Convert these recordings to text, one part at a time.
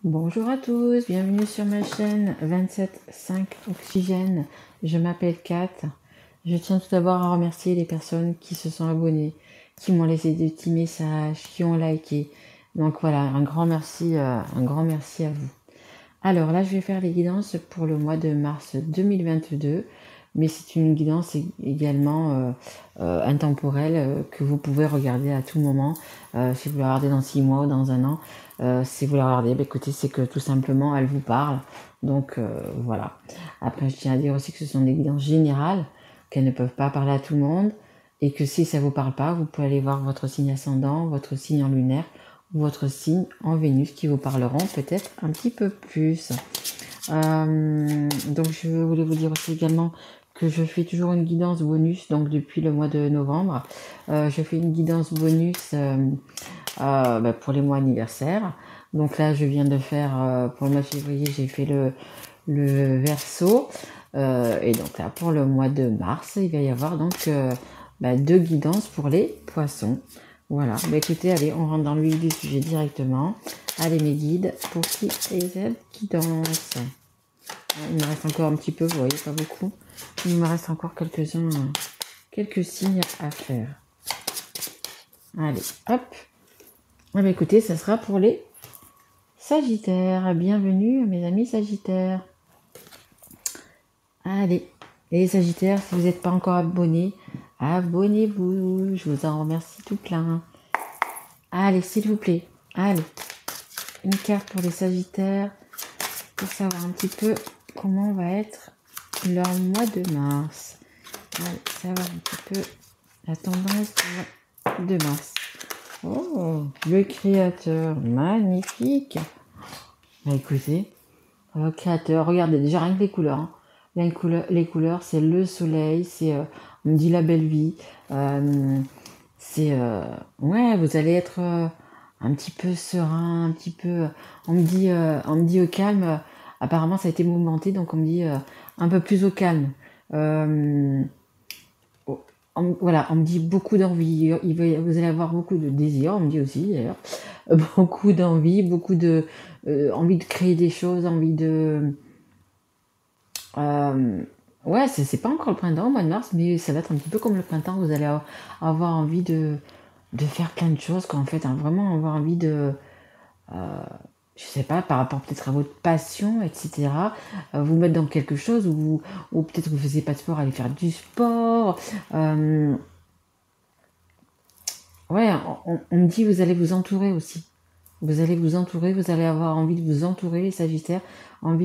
Bonjour à tous, bienvenue sur ma chaîne 27.5 Oxygène. Je m'appelle Kat. Je tiens tout d'abord à remercier les personnes qui se sont abonnées, qui m'ont laissé des petits messages, qui ont liké. Donc voilà, un grand merci à vous. Alors là, je vais faire les guidances pour le mois de mars 2022, mais c'est une guidance également intemporelle que vous pouvez regarder à tout moment. Si vous la regardez dans 6 mois ou dans un an, si vous la regardez, écoutez, c'est que tout simplement, elle vous parle. Donc voilà. Après, je tiens à dire aussi que ce sont des guidances générales, qu'elles ne peuvent pas parler à tout le monde, et que si ça ne vous parle pas, vous pouvez aller voir votre signe ascendant, votre signe en lunaire, votre signe en Vénus qui vous parleront peut-être un petit peu plus. Donc je voulais vous dire aussi également que je fais toujours une guidance bonus, donc depuis le mois de novembre. Je fais une guidance bonus pour les mois anniversaires. Donc là, je viens de faire, pour le mois de février, j'ai fait le Verseau. Et donc là, pour le mois de mars, il va y avoir donc 2 guidances pour les poissons. Voilà, écoutez, allez, on rentre dans le vif du sujet directement. Allez mes guides, pour qui et celles qui dansent. Il me reste encore un petit peu, vous voyez, pas beaucoup. Il me reste encore quelques signes à faire. Allez, hop. Écoutez, ça sera pour les Sagittaires. Bienvenue mes amis Sagittaires. Allez, les Sagittaires, si vous n'êtes pas encore abonnés, abonnez-vous, je vous en remercie tout plein. Allez, s'il vous plaît, allez. Une carte pour les Sagittaires pour savoir un petit peu comment va être leur mois de mars. Allez, savoir un petit peu la tendance du mois de mars. Oh, le créateur, magnifique. Écoutez, le créateur, regardez déjà rien que les couleurs. Hein. Les couleurs, c'est le soleil, c'est, on me dit la belle vie. Ouais, vous allez être un petit peu serein, un petit peu. On me dit au calme. Apparemment, ça a été mouvementé, donc on me dit un peu plus au calme. Voilà, on me dit beaucoup d'envie. Vous allez avoir beaucoup de désir, on me dit aussi d'ailleurs. Beaucoup d'envie, beaucoup de envie de créer des choses, envie de. Ouais, c'est pas encore le printemps, au mois de mars, mais ça va être un petit peu comme le printemps. Vous allez avoir envie de faire plein de choses, quoi, en fait, hein, vraiment avoir envie de, je sais pas, par rapport peut-être à votre passion, etc., vous mettre dans quelque chose, ou peut-être que vous ne faisiez pas de sport, aller faire du sport. Ouais, on me dit vous allez vous entourer aussi. Vous allez vous entourer, vous allez avoir envie de vous entourer, les Sagittaires. En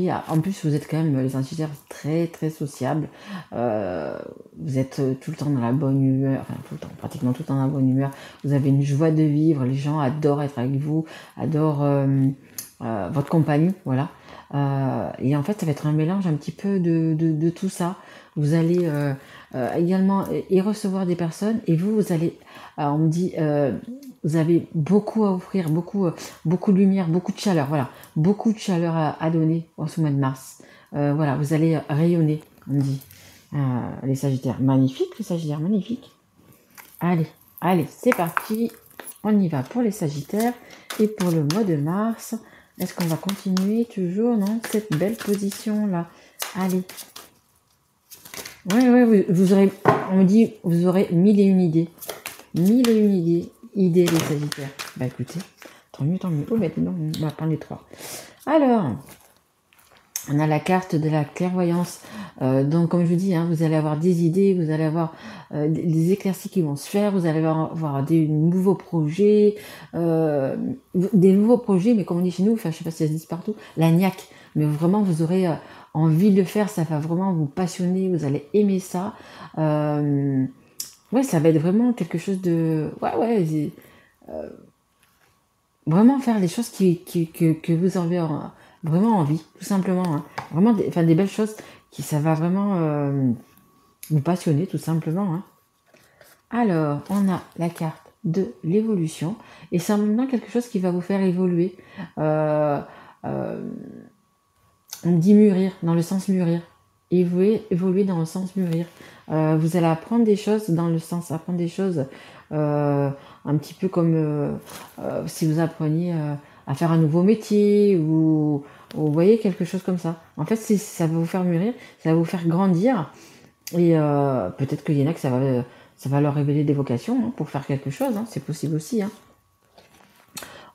plus, vous êtes quand même, les Sagittaires, très, très sociables. Vous êtes tout le temps dans la bonne humeur, enfin, tout le temps, pratiquement tout le temps dans la bonne humeur. Vous avez une joie de vivre, les gens adorent être avec vous, adorent votre compagnie, voilà. Et en fait, ça va être un mélange un petit peu de tout ça. Vous allez également y recevoir des personnes, et vous allez, on me dit, vous avez beaucoup à offrir, beaucoup de lumière, beaucoup de chaleur, voilà, beaucoup de chaleur à donner en ce mois de mars. Voilà, vous allez rayonner, on me dit. Les Sagittaires, magnifique, les Sagittaires, magnifique. Allez, c'est parti. On y va pour les Sagittaires. Et pour le mois de mars, est-ce qu'on va continuer toujours dans cette belle position-là? Allez. Ouais, vous aurez, on me dit, vous aurez 1001 idées. 1001 idées, les Sagittaires. Écoutez, tant mieux. Oh, maintenant, on va prendre les 3. Alors, on a la carte de la clairvoyance. Donc, comme je vous dis, hein, vous allez avoir des idées, vous allez avoir des éclaircies qui vont se faire, vous allez avoir des nouveaux projets, mais comme on dit chez nous, enfin, je sais pas si ça se dit partout, la niaque. Mais vraiment, vous aurez envie de le faire, ça va vraiment vous passionner, vous allez aimer ça. Ouais, ça va être vraiment quelque chose de... Ouais, vraiment faire les choses que vous avez vraiment envie, tout simplement. Hein. Vraiment des belles choses ça va vraiment vous passionner, tout simplement. Hein. Alors, on a la carte de l'évolution, et c'est en même temps quelque chose qui va vous faire évoluer. On dit mûrir, dans le sens mûrir. Évoluer dans le sens mûrir. Vous allez apprendre des choses dans le sens, apprendre des choses un petit peu comme si vous appreniez à faire un nouveau métier ou vous voyez quelque chose comme ça. En fait, ça va vous faire mûrir, ça va vous faire grandir et peut-être qu'il y en a que ça va leur révéler des vocations hein, pour faire quelque chose, hein, c'est possible aussi. Hein.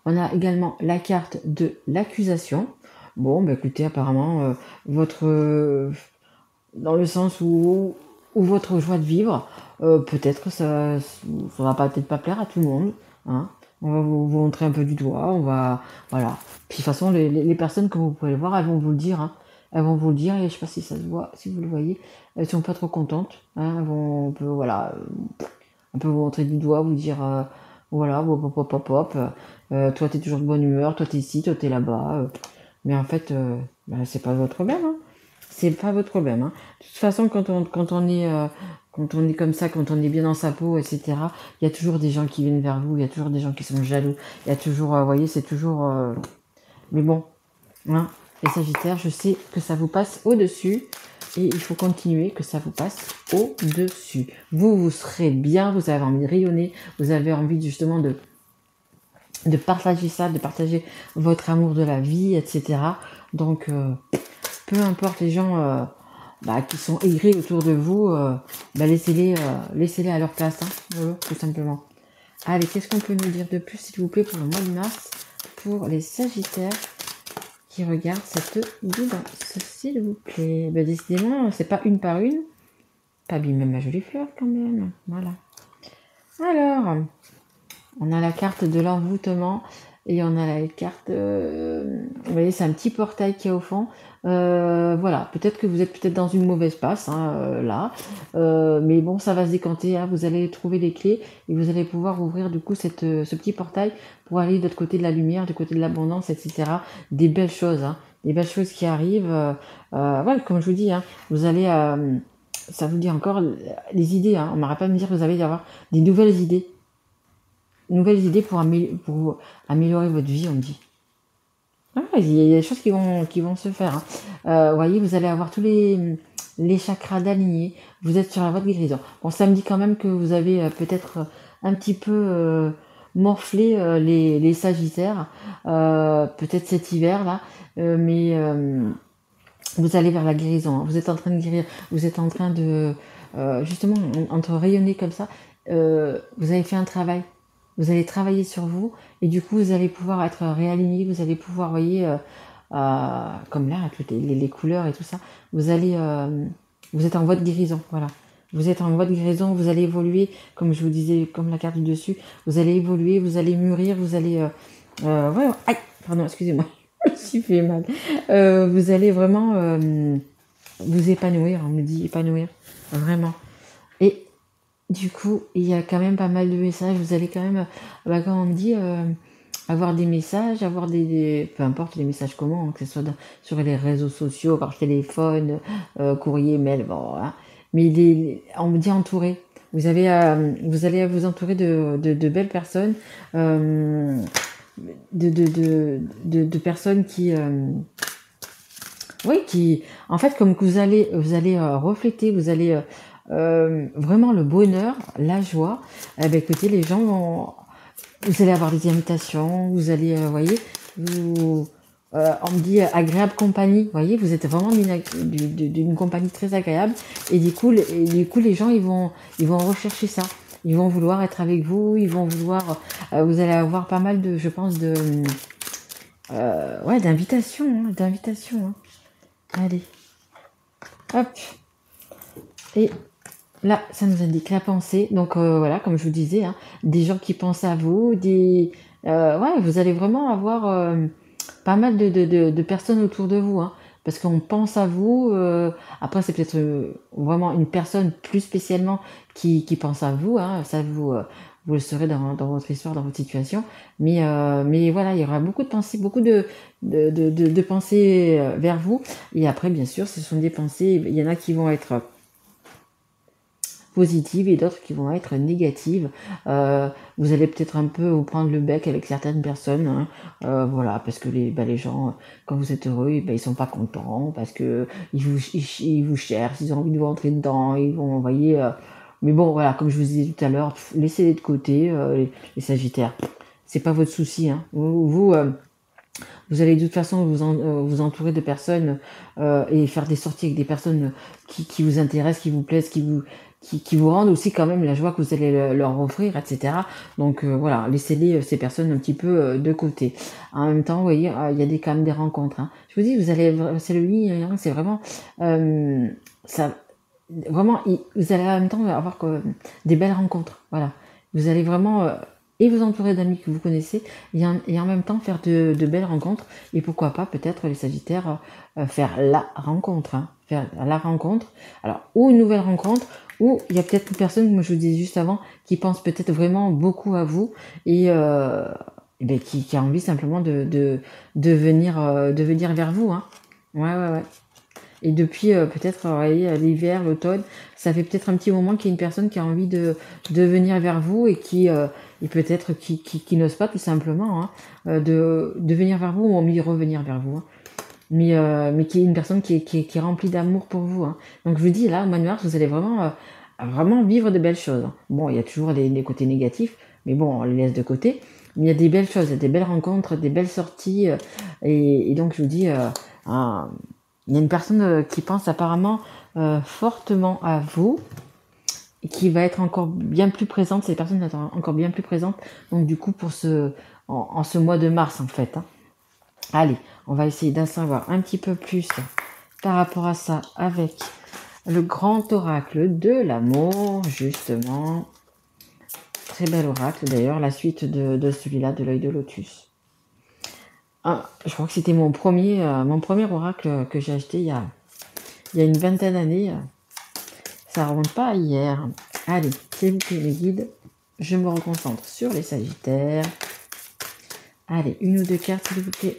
On a également la carte de l'accusation. Bon, bah écoutez, apparemment, votre dans le sens où votre joie de vivre, peut-être que ça va peut-être pas plaire à tout le monde. Hein. On va vous montrer un peu du doigt, on va voilà. Puis de toute façon, les personnes comme vous pouvez le voir, elles vont vous le dire. Hein. Elles vont vous le dire et je sais pas si ça se voit, si vous le voyez, elles sont pas trop contentes. Hein. Elles vont on peut vous montrer du doigt, vous dire voilà, hop, hop, hop, hop, toi t'es toujours de bonne humeur, toi t'es ici, toi t'es là-bas. Mais en fait, bah, c'est pas votre problème. Hein. C'est pas votre problème. Hein. De toute façon, quand on est comme ça, quand on est bien dans sa peau, etc., il y a toujours des gens qui viennent vers vous, il y a toujours des gens qui sont jaloux, il y a toujours, vous voyez, c'est toujours... Mais bon, hein, les Sagittaires, je sais que ça vous passe au-dessus et il faut continuer que ça vous passe au-dessus. Vous serez bien, vous avez envie de rayonner, vous avez envie justement de partager ça, de partager votre amour de la vie, etc. Donc, peu importe les gens qui sont aigris autour de vous, laissez-les à leur place, hein, voilà, tout simplement. Allez, qu'est-ce qu'on peut nous dire de plus, s'il vous plaît, pour le mois de mars, pour les Sagittaires qui regardent cette guidance, s'il vous plaît. Ben, décidément, c'est pas une par une. Pas bien même ma jolie fleur, quand même. Voilà. Alors, on a la carte de l'envoûtement et on a la carte... vous voyez, c'est un petit portail qui est au fond. Voilà, peut-être que vous êtes peut-être dans une mauvaise passe, hein, là. Mais bon, ça va se décanter. Hein, vous allez trouver les clés et vous allez pouvoir ouvrir du coup ce petit portail pour aller de l'autre côté de la lumière, du côté de l'abondance, etc. Des belles choses, hein, des belles choses qui arrivent. Voilà, comme je vous dis, hein, vous allez... ça vous dit encore les idées. Hein, on m'arrête pas de me dire que vous allez y avoir des nouvelles idées. Nouvelles idées pour améliorer votre vie, on me dit. Ah, il y a des choses qui vont se faire. Hein. Vous voyez, vous allez avoir tous les chakras alignés. Vous êtes sur la voie de guérison. Bon, ça me dit quand même que vous avez peut-être un petit peu morflé les Sagittaires. Peut-être cet hiver-là. Mais vous allez vers la guérison. Hein. Vous êtes en train de guérir. Vous êtes en train de... justement, entre rayonner comme ça, vous avez fait un travail. Vous allez travailler sur vous et du coup vous allez pouvoir être réaligné, vous allez pouvoir, voyez, comme là, avec les couleurs et tout ça, vous êtes en voie de guérison, voilà. Vous êtes en voie de guérison, vous allez évoluer, comme je vous disais, comme la carte du dessus, vous allez évoluer, vous allez mûrir, vous allez... ouais, aïe, pardon, excusez-moi, je me suis fait mal. Vous allez vraiment vous épanouir, on me dit épanouir, vraiment. Et du coup, il y a quand même pas mal de messages. Vous allez quand même, comme on me dit, avoir des messages, avoir peu importe les messages comment, hein, que ce soit sur les réseaux sociaux, par téléphone, courrier, mail, bon, hein. Mais on me dit entouré. Vous allez vous entourer de belles personnes, de personnes qui, oui, en fait, comme que vous allez refléter, vous allez vraiment le bonheur, la joie. Eh ben, écoutez, les gens vous allez avoir des invitations, vous allez, voyez, on me dit agréable compagnie, voyez, vous êtes vraiment d'une compagnie très agréable, et du coup, les gens, ils vont rechercher ça. Ils vont vouloir être avec vous, ils vont vouloir, vous allez avoir pas mal de, je pense, d'invitations, hein. Allez, hop, et là, ça nous indique la pensée. Donc voilà, comme je vous disais, hein, des gens qui pensent à vous, vous allez vraiment avoir pas mal de personnes autour de vous, hein, parce qu'on pense à vous. Après, c'est peut-être vraiment une personne plus spécialement qui pense à vous. Hein, ça, vous le saurez dans votre histoire, dans votre situation. Mais voilà, il y aura beaucoup de pensées, beaucoup de pensées vers vous. Et après, bien sûr, ce sont des pensées. Il y en a qui vont être positives et d'autres qui vont être négatives. Vous allez peut-être un peu vous prendre le bec avec certaines personnes, hein, voilà, parce que les gens, quand vous êtes heureux, ils sont pas contents, parce que ils vous cherchent, ils ont envie de vous rentrer dedans, ils vont envoyer... mais bon, voilà, comme je vous disais tout à l'heure, laissez-les de côté, les Sagittaires. C'est pas votre souci, hein. Vous vous allez de toute façon vous entourer de personnes et faire des sorties avec des personnes qui vous intéressent, qui vous plaisent, qui vous rendent aussi quand même la joie que vous allez leur offrir, etc. Donc voilà, laissez-les, ces personnes un petit peu de côté. En même temps, vous voyez, il y a quand même des rencontres. Hein. Je vous dis, c'est le yin, c'est vraiment ça. Vraiment, vous allez en même temps avoir des belles rencontres. Voilà, vous allez vraiment et vous entourer d'amis que vous connaissez et en même temps faire de belles rencontres. Et pourquoi pas, peut-être les Sagittaires, faire la rencontre. Hein, faire la rencontre. Alors, ou une nouvelle rencontre, ou il y a peut-être une personne, comme je vous disais juste avant, qui pense peut-être vraiment beaucoup à vous et ben, qui a envie simplement de venir vers vous. Hein. Ouais. Et depuis peut-être l'hiver, l'automne, ça fait peut-être un petit moment qu'il y a une personne qui a envie de venir vers vous et et peut-être qui n'ose pas tout simplement de venir vers vous ou mieux revenir vers vous. Hein. Mais qui est une personne qui est remplie d'amour pour vous. Hein. Donc je vous dis, là, au mois de mars, vous allez vraiment vivre de belles choses. Hein. Bon, il y a toujours les côtés négatifs, mais bon, on les laisse de côté. Mais il y a des belles choses, il y a des belles rencontres, des belles sorties. Et donc je vous dis... il y a une personne qui pense apparemment fortement à vous et qui va être encore bien plus présente. Cette personne est encore bien plus présente. Donc du coup, en ce mois de mars en fait. Hein. Allez, on va essayer d'en savoir un petit peu plus par rapport à ça avec le grand oracle de l'amour, justement. Très bel oracle d'ailleurs, la suite de celui-là, de l'œil de lotus. Ah, je crois que c'était mon premier oracle que j'ai acheté il y a une vingtaine d'années. Ça remonte pas à hier. Allez, s'il vous plaît, mes guides, je me reconcentre sur les Sagittaires. Allez, une ou deux cartes, s'il vous plaît,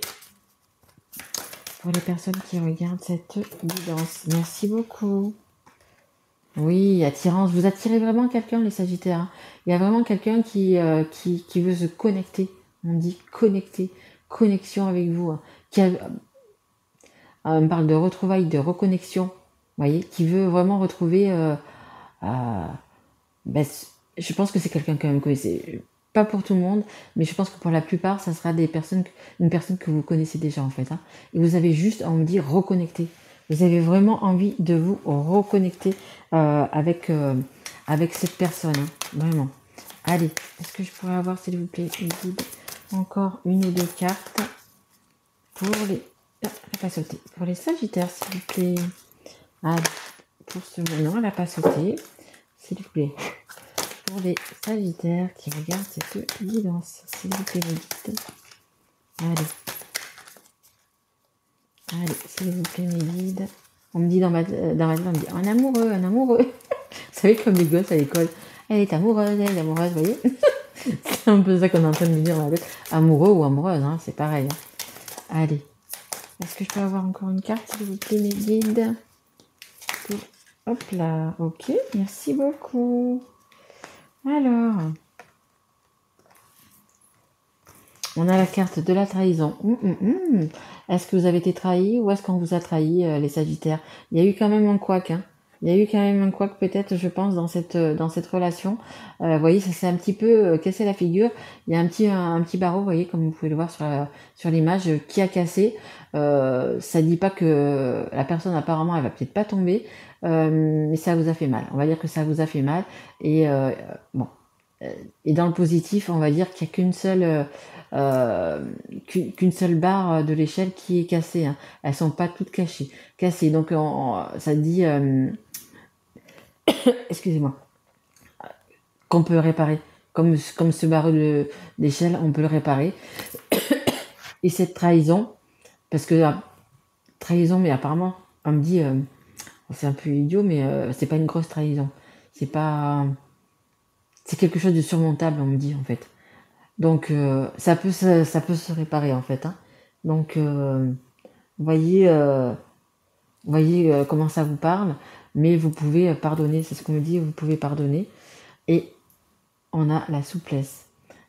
pour les personnes qui regardent cette guidance. Merci beaucoup. Oui, attirance. Vous attirez vraiment quelqu'un, les Sagittaires. Hein. Il y a vraiment quelqu'un qui veut se connecter. On dit connecter. Connexion avec vous. Hein. On parle de retrouvailles, de reconnexion. Vous voyez, qui veut vraiment retrouver... ben, je pense que c'est quelqu'un quand même que c'est pas pour tout le monde, mais je pense que pour la plupart, ça sera une personne que vous connaissez déjà en fait. Hein. Et vous avez juste envie de reconnecter. Vous avez vraiment envie de vous reconnecter avec cette personne. Hein. Vraiment. Allez, est-ce que je pourrais avoir, s'il vous plaît, encore une ou deux cartes pour les... Ah, elle n'a pas sauté. Pour les Sagittaires, s'il vous plaît. Allez, pour ce moment, elle n'a pas sauté. S'il vous plaît. Pour les Sagittaires qui regardent cette guidance, s'il vous plaît, mes guides. Allez, s'il vous plaît, mes guides. On me dit dans ma tête, on me dit un amoureux, un amoureux. Vous savez, comme les gosses à l'école, elle est amoureuse, vous voyez. C'est un peu ça qu'on est en train de me dire dans la tête. Amoureux ou amoureuse, hein, c'est pareil. Hein. Allez. Est-ce que je peux avoir encore une carte, s'il vous plaît, mes guides? Hop là, ok, merci beaucoup. Alors, on a la carte de la trahison. Est-ce que vous avez été trahi ou est-ce qu'on vous a trahi, les Sagittaires? Il y a eu quand même un couac, hein. Il y a eu quand même un couac peut-être, je pense, dans cette relation. Vous voyez, ça s'est un petit peu cassé la figure. Il y a un petit barreau, vous voyez, comme vous pouvez le voir sur l'image, qui a cassé. Ça dit pas que la personne, apparemment, elle va peut-être pas tomber, mais ça vous a fait mal. On va dire que ça vous a fait mal. Et bon. Et dans le positif, on va dire qu'il n'y a qu'une seule barre de l'échelle qui est cassée. Hein. Elles sont pas toutes cassées. Donc ça dit, excusez-moi, qu'on peut réparer. Comme ce barreau d'échelle, on peut le réparer. Et cette trahison, parce que trahison, mais apparemment, on me dit, c'est un peu idiot, mais c'est pas une grosse trahison. C'est quelque chose de surmontable, on me dit en fait. Donc ça peut se réparer en fait. Hein. Donc voyez comment ça vous parle, mais vous pouvez pardonner, c'est ce qu'on me dit, vous pouvez pardonner. Et on a la souplesse.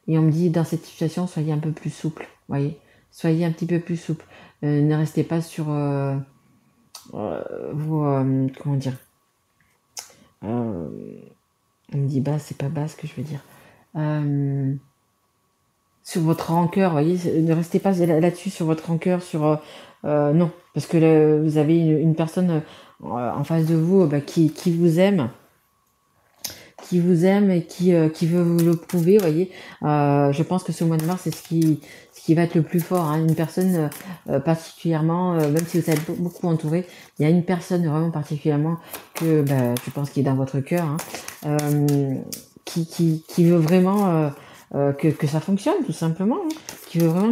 Et on me dit, dans cette situation, soyez un peu plus souple, voyez. Soyez un petit peu plus souple. Ne restez pas sur comment dire. On me dit basse, c'est pas basse que je veux dire. sur votre rancœur, vous voyez, ne restez pas là-dessus sur votre rancœur, non, parce que vous avez une personne en face de vous qui vous aime et qui veut vous le prouver, vous voyez. Je pense que ce mois de mars, c'est ce qui va être le plus fort, hein. Une personne particulièrement, même si vous êtes beaucoup entouré, il y a une personne vraiment particulièrement que je pense qui est dans votre cœur, hein, qui veut vraiment que ça fonctionne, tout simplement, hein. Qui veut vraiment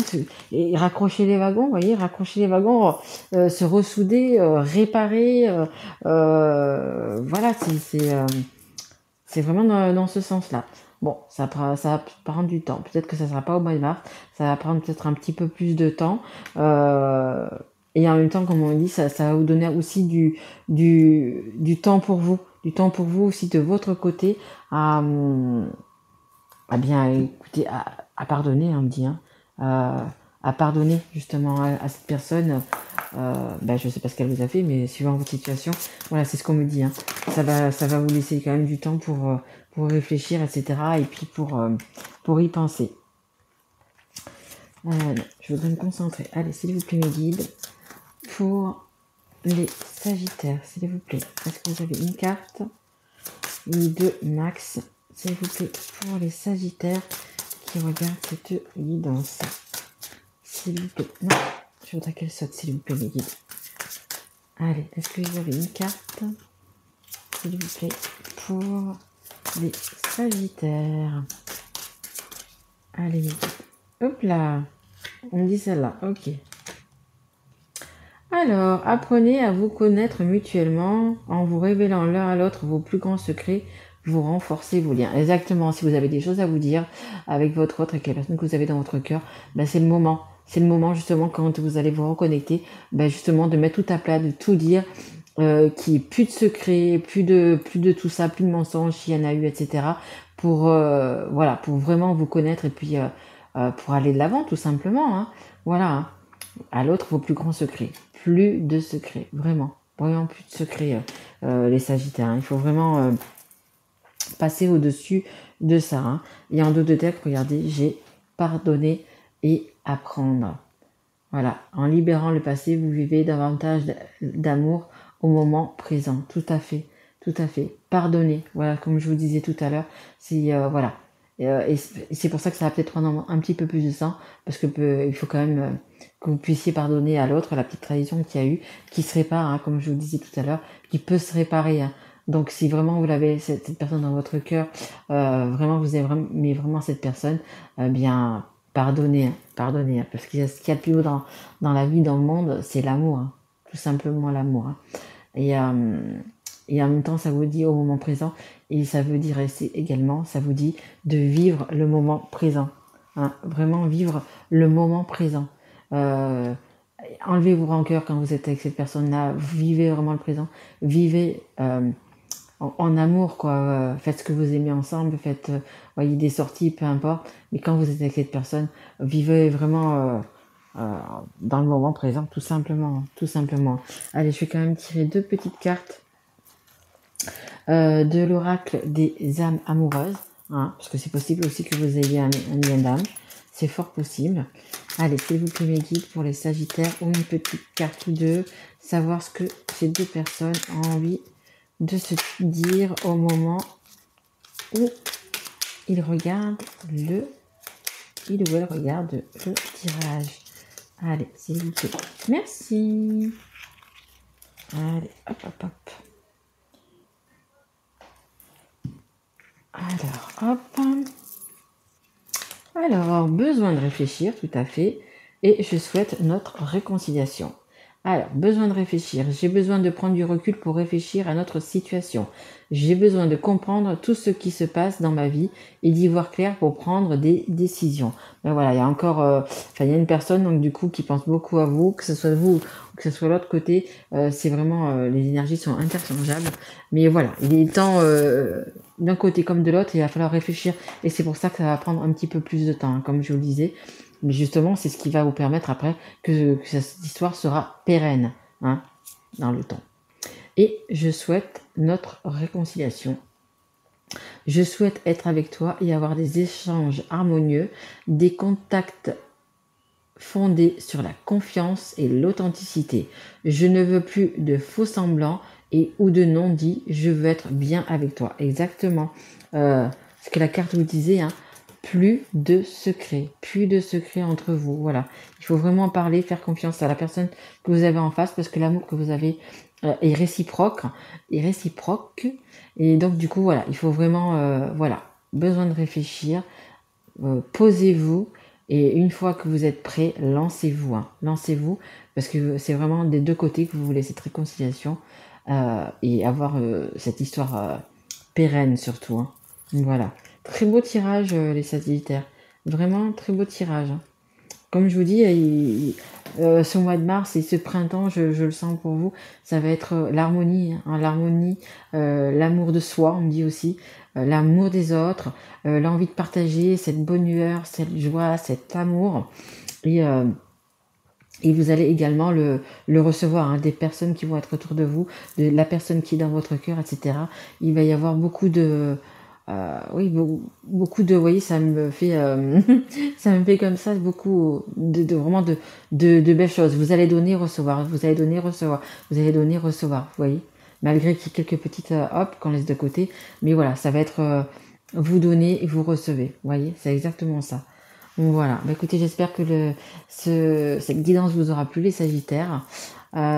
et raccrocher les wagons, vous voyez, raccrocher les wagons, se ressouder, réparer, voilà, c'est vraiment dans ce sens-là. Bon, ça va prendre du temps. Peut-être que ça ne sera pas au mois de mars. Ça va prendre peut-être un petit peu plus de temps. Et en même temps, comme on dit, ça va vous donner aussi du temps pour vous. Du temps pour vous aussi de votre côté à bien écouter, à pardonner, on me dit, hein, à pardonner justement à cette personne. Je sais pas ce qu'elle vous a fait, mais suivant votre situation, voilà, c'est ce qu'on me dit, hein. Ça va vous laisser quand même du temps pour réfléchir, etc. Et puis pour y penser. Je voudrais me concentrer. Allez, s'il vous plaît, mes guides, pour les Sagittaires, s'il vous plaît. Est-ce que vous avez une carte, une, deux max, s'il vous plaît, pour les Sagittaires qui regardent cette guidance. S'il vous plaît. Non, je voudrais qu'elle saute, s'il vous plaît, mes guides. Allez, est-ce que vous avez une carte, s'il vous plaît, pour les Sagittaires? Allez, mes guides. Hop là, on me dit celle-là, ok. Alors, apprenez à vous connaître mutuellement en vous révélant l'un à l'autre vos plus grands secrets, vous renforcez vos liens. Exactement, si vous avez des choses à vous dire avec votre autre, avec les personnes que vous avez dans votre cœur, c'est le moment. C'est le moment justement quand vous allez vous reconnecter, justement de mettre tout à plat, de tout dire, qu'il n'y ait plus de secrets, plus de tout ça, plus de mensonges, s'il y en a eu, etc. Pour vraiment vous connaître et puis pour aller de l'avant tout simplement, hein. Voilà, hein. À l'autre vos plus grands secrets. Plus de secrets, vraiment plus de secrets, les Sagittaires, hein. Il faut vraiment passer au-dessus de ça, hein. Et en dos de deck, regardez, j'ai pardonné et apprendre. Voilà, en libérant le passé, vous vivez davantage d'amour au moment présent. Tout à fait, tout à fait. Pardonner, voilà, comme je vous disais tout à l'heure, c'est voilà. Et c'est pour ça que ça va peut-être prendre un petit peu plus de temps, parce que il faut quand même que vous puissiez pardonner à l'autre, la petite trahison qu'il y a eu, qui se répare, hein, comme je vous disais tout à l'heure, qui peut se réparer, hein. Donc si vraiment vous l'avez, cette personne dans votre cœur, vraiment vous aimez vraiment cette personne, bien pardonnez, hein, parce que ce qu'il y a de plus haut dans la vie, dans le monde, c'est l'amour, hein, tout simplement l'amour, hein. Et en même temps, ça vous dit au moment présent, et ça veut dire également, ça vous dit de vivre le moment présent, hein, vraiment vivre le moment présent. Enlevez vos rancœurs quand vous êtes avec cette personne-là, vivez vraiment le présent, vivez en amour, quoi. Faites ce que vous aimez ensemble, faites voyez, des sorties, peu importe, mais quand vous êtes avec cette personne, vivez vraiment dans le moment présent, tout simplement, tout simplement. Allez, je vais quand même tirer deux petites cartes de l'oracle des âmes amoureuses, hein, parce que c'est possible aussi que vous ayez un lien d'âme, c'est fort possible. Allez, s'il vous plaît, mes guides, pour les Sagittaires, ou une petite carte ou deux, savoir ce que ces deux personnes ont envie de se dire au moment où ils regardent il ou elle regarde le tirage. Allez, s'il vous plaît. Merci. Allez, hop, hop, hop. Alors, hop. Alors, besoin de réfléchir, tout à fait. Et je souhaite notre réconciliation. Alors, besoin de réfléchir. J'ai besoin de prendre du recul pour réfléchir à notre situation. J'ai besoin de comprendre tout ce qui se passe dans ma vie et d'y voir clair pour prendre des décisions. Mais voilà, il y a encore, il y a une personne donc du coup qui pense beaucoup à vous, que ce soit vous ou que ce soit l'autre côté. C'est vraiment, les énergies sont interchangeables. Mais voilà, il est temps d'un côté comme de l'autre, il va falloir réfléchir. Et c'est pour ça que ça va prendre un petit peu plus de temps, hein, comme je vous le disais. Mais justement, c'est ce qui va vous permettre après que cette histoire sera pérenne, hein, dans le temps. Et je souhaite notre réconciliation. Je souhaite être avec toi et avoir des échanges harmonieux, des contacts fondés sur la confiance et l'authenticité. Je ne veux plus de faux semblants et ou de non-dits. Je veux être bien avec toi. Exactement. Ce que la carte vous disait, hein. Plus de secrets entre vous. Voilà. Il faut vraiment parler, faire confiance à la personne que vous avez en face parce que l'amour que vous avez est réciproque. Est réciproque. Et donc, du coup, voilà, il faut vraiment, voilà, besoin de réfléchir. Posez-vous et une fois que vous êtes prêt, lancez-vous. Hein. Lancez-vous parce que c'est vraiment des deux côtés que vous voulez cette réconciliation et avoir cette histoire pérenne surtout. Hein. Voilà. Très beau tirage, les Sagittaires. Vraiment très beau tirage. Hein. Comme je vous dis, ce mois de mars et ce printemps, je le sens pour vous, ça va être l'harmonie, hein, l'harmonie, l'amour de soi, on me dit aussi, l'amour des autres, l'envie de partager cette bonne humeur, cette joie, cet amour. Et, euh, et vous allez également le recevoir, hein, des personnes qui vont être autour de vous, de la personne qui est dans votre cœur, etc. Il va y avoir beaucoup de... oui, beaucoup de... Vous voyez, ça me fait... ça me fait comme ça beaucoup vraiment de belles choses. Vous allez donner, recevoir. Vous allez donner, recevoir. Vous allez donner, recevoir. Vous voyez, malgré qu'il y ait quelques petites hop qu'on laisse de côté. Mais voilà, ça va être vous donnez et vous recevez. Vous voyez, c'est exactement ça. Donc voilà, bah, écoutez, j'espère que cette guidance vous aura plu, les Sagittaires.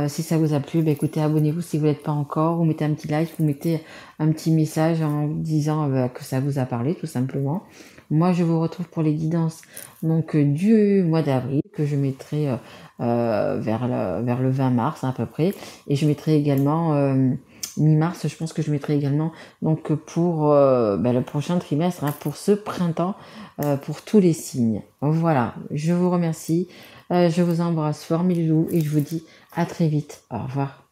Si ça vous a plu, bah, écoutez, abonnez-vous si vous n'êtes pas encore, vous mettez un petit like, vous mettez un petit message en disant que ça vous a parlé, tout simplement. Moi, je vous retrouve pour les guidances donc du mois d'avril, que je mettrai vers le 20 mars à peu près. Et je mettrai également mi-mars, je pense que je mettrai également donc pour le prochain trimestre, hein, pour ce printemps, pour tous les signes. Voilà, je vous remercie, je vous embrasse fort mes loulous et je vous dis à très vite. Au revoir.